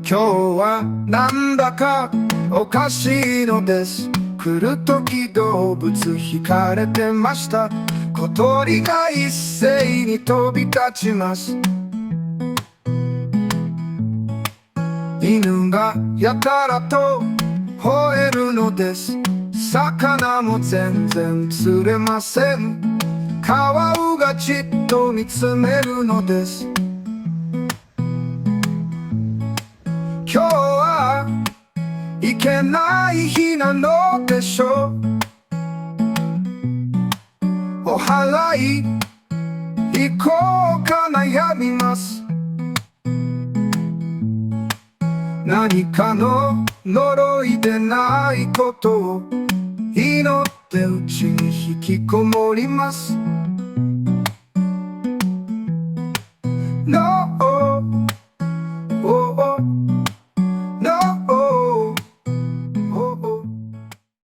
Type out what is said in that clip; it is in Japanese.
今日はなんだかおかしいのです。来るとき動物惹かれてました。小鳥が一斉に飛び立ちます。犬がやたらと吠えるのです。魚も全然釣れません。カワウがじっと見つめるのです。今日はいけない日なのでしょう。お祓い行こうか悩みます。何かの呪いでないことを祈ってうちに引きこもります。